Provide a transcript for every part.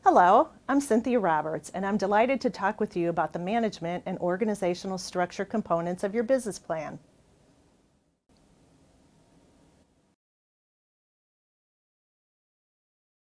Hello, I'm Cynthia Roberts, and I'm delighted to talk with you about the management and organizational structure components of your business plan.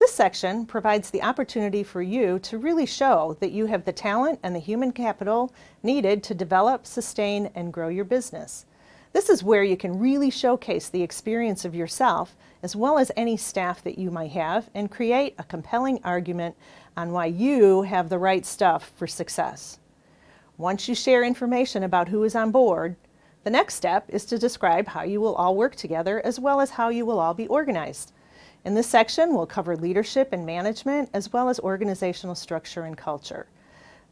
This section provides the opportunity for you to really show that you have the talent and the human capital needed to develop, sustain, and grow your business. This is where you can really showcase the experience of yourself as well as any staff that you might have and create a compelling argument on why you have the right stuff for success. Once you share information about who is on board, the next step is to describe how you will all work together as well as how you will all be organized. In this section, we'll cover leadership and management as well as organizational structure and culture.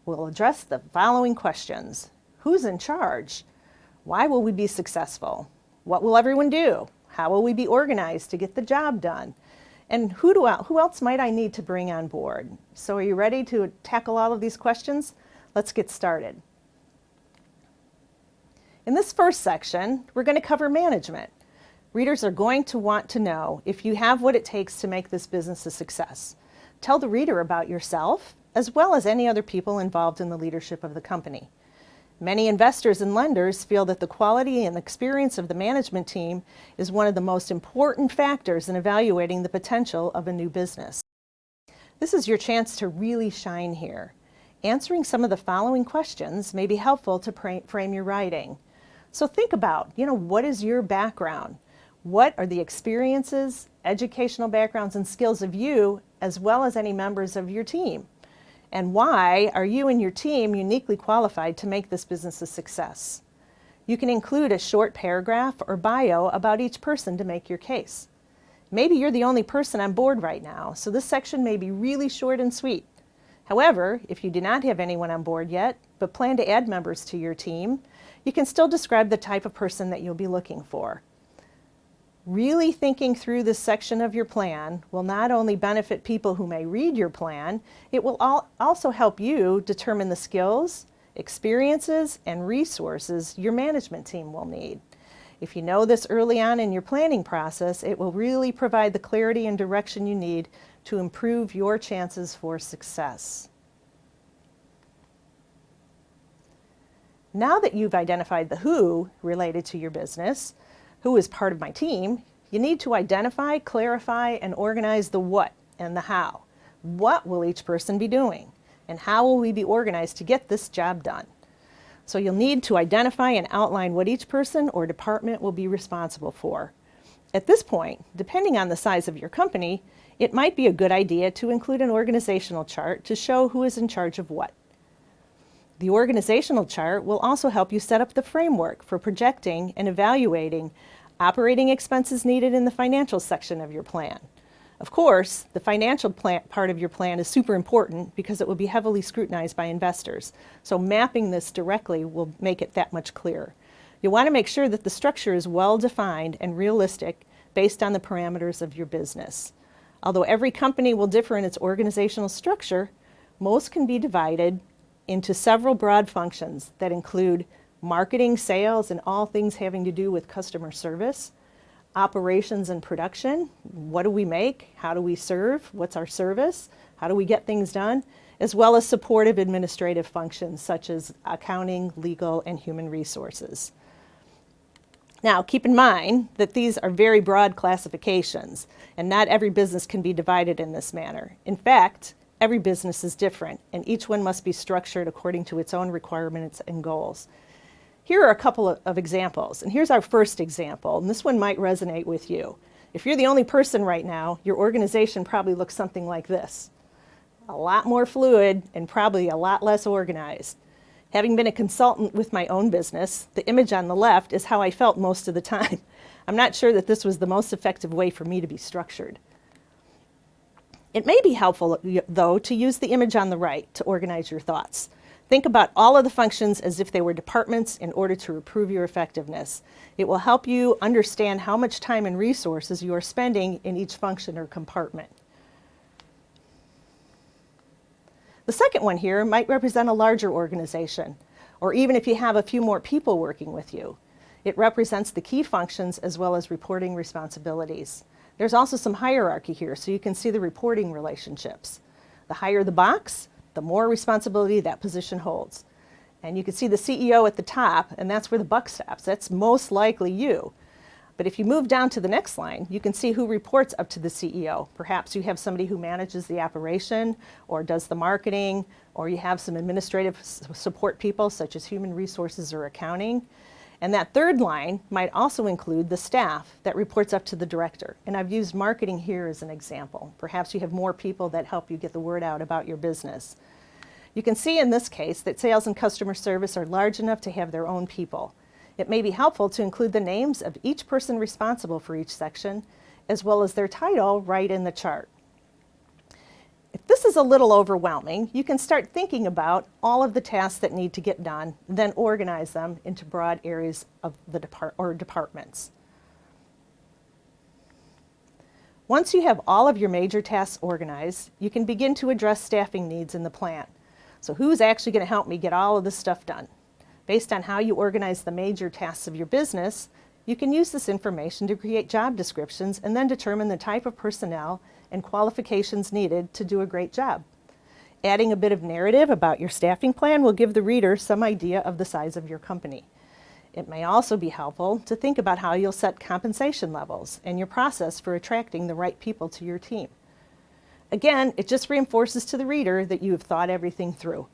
We'll address the following questions. Who's in charge? Why will we be successful? What will everyone do? How will we be organized to get the job done? And who else might I need to bring on board? So are you ready to tackle all of these questions? Let's get started. In this first section, we're going to cover management. Readers are going to want to know if you have what it takes to make this business a success. Tell the reader about yourself, as well as any other people involved in the leadership of the company. Many investors and lenders feel that the quality and experience of the management team is one of the most important factors in evaluating the potential of a new business. This is your chance to really shine here. Answering some of the following questions may be helpful to frame your writing. So think about, what is your background? What are the experiences, educational backgrounds, and skills of you, as well as any members of your team? And why are you and your team uniquely qualified to make this business a success? You can include a short paragraph or bio about each person to make your case. Maybe you're the only person on board right now, so this section may be really short and sweet. However, if you do not have anyone on board yet, but plan to add members to your team, you can still describe the type of person that you'll be looking for. Really thinking through this section of your plan will not only benefit people who may read your plan, it will also help you determine the skills, experiences, and resources your management team will need. If you know this early on in your planning process, it will really provide the clarity and direction you need to improve your chances for success. Now that you've identified the who related to your business, who is part of my team, you need to identify, clarify, and organize the what and the how. What will each person be doing? And how will we be organized to get this job done? So you'll need to identify and outline what each person or department will be responsible for. At this point, depending on the size of your company, it might be a good idea to include an organizational chart to show who is in charge of what. The organizational chart will also help you set up the framework for projecting and evaluating operating expenses needed in the financial section of your plan. Of course, the financial part of your plan is super important because it will be heavily scrutinized by investors. So mapping this directly will make it that much clearer. You'll want to make sure that the structure is well defined and realistic based on the parameters of your business. Although every company will differ in its organizational structure, most can be divided into several broad functions that include marketing, sales, and all things having to do with customer service, operations and production, what do we make, how do we serve, what's our service, how do we get things done, as well as supportive administrative functions such as accounting, legal, and human resources. Now, keep in mind that these are very broad classifications, and not every business can be divided in this manner. In fact, every business is different, and each one must be structured according to its own requirements and goals. Here are a couple of examples, and here's our first example, and this one might resonate with you. If you're the only person right now, your organization probably looks something like this. A lot more fluid and probably a lot less organized. Having been a consultant with my own business, the image on the left is how I felt most of the time. I'm not sure that this was the most effective way for me to be structured. It may be helpful, though, to use the image on the right to organize your thoughts. Think about all of the functions as if they were departments in order to improve your effectiveness. It will help you understand how much time and resources you are spending in each function or compartment. The second one here might represent a larger organization, or even if you have a few more people working with you. It represents the key functions as well as reporting responsibilities. There's also some hierarchy here, so you can see the reporting relationships. The higher the box, the more responsibility that position holds. And you can see the CEO at the top, and that's where the buck stops. That's most likely you. But if you move down to the next line, you can see who reports up to the CEO. Perhaps you have somebody who manages the operation or does the marketing, or you have some administrative support people such as human resources or accounting. And that third line might also include the staff that reports up to the director. And I've used marketing here as an example. Perhaps you have more people that help you get the word out about your business. You can see in this case that sales and customer service are large enough to have their own people. It may be helpful to include the names of each person responsible for each section, as well as their title right in the chart. If this is a little overwhelming, you can start thinking about all of the tasks that need to get done, then organize them into broad areas of the departments. Once you have all of your major tasks organized, you can begin to address staffing needs in the plant. So who's actually going to help me get all of this stuff done? Based on how you organize the major tasks of your business, you can use this information to create job descriptions and then determine the type of personnel and qualifications needed to do a great job. Adding a bit of narrative about your staffing plan will give the reader some idea of the size of your company. It may also be helpful to think about how you'll set compensation levels and your process for attracting the right people to your team. Again, it just reinforces to the reader that you have thought everything through.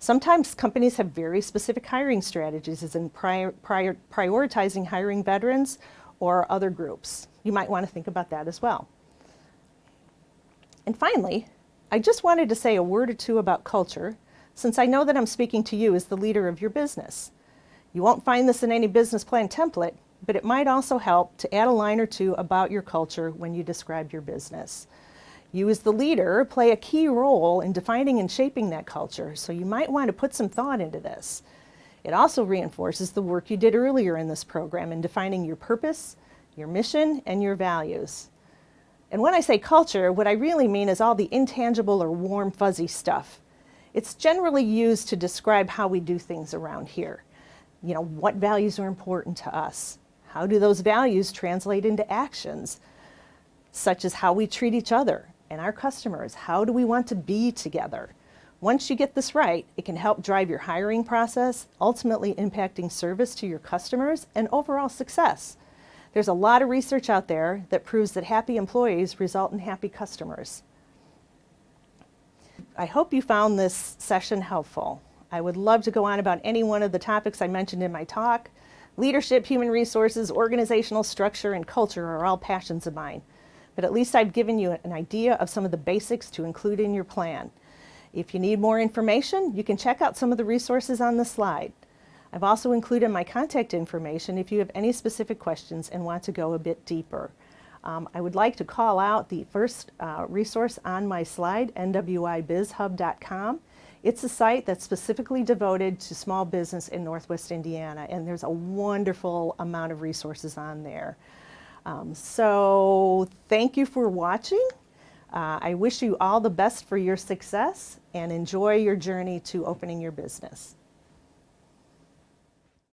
Sometimes companies have very specific hiring strategies, as in prioritizing hiring veterans or other groups. You might want to think about that as well. And finally, I just wanted to say a word or two about culture, since I know that I'm speaking to you as the leader of your business. You won't find this in any business plan template, but it might also help to add a line or two about your culture when you describe your business. You as the leader play a key role in defining and shaping that culture, so you might want to put some thought into this. It also reinforces the work you did earlier in this program in defining your purpose, your mission, and your values. And when I say culture, what I really mean is all the intangible or warm, fuzzy stuff. It's generally used to describe how we do things around here. You know, what values are important to us? How do those values translate into actions, such as how we treat each other and our customers? How do we want to be together? Once you get this right, it can help drive your hiring process, ultimately impacting service to your customers and overall success. There's a lot of research out there that proves that happy employees result in happy customers. I hope you found this session helpful. I would love to go on about any one of the topics I mentioned in my talk. Leadership, human resources, organizational structure, and culture are all passions of mine. But at least I've given you an idea of some of the basics to include in your plan. If you need more information, you can check out some of the resources on the slide. I've also included my contact information if you have any specific questions and want to go a bit deeper. I would like to call out the first resource on my slide, nwibizhub.com. It's a site that's specifically devoted to small business in Northwest Indiana, and there's a wonderful amount of resources on there. So thank you for watching. I wish you all the best for your success and enjoy your journey to opening your business.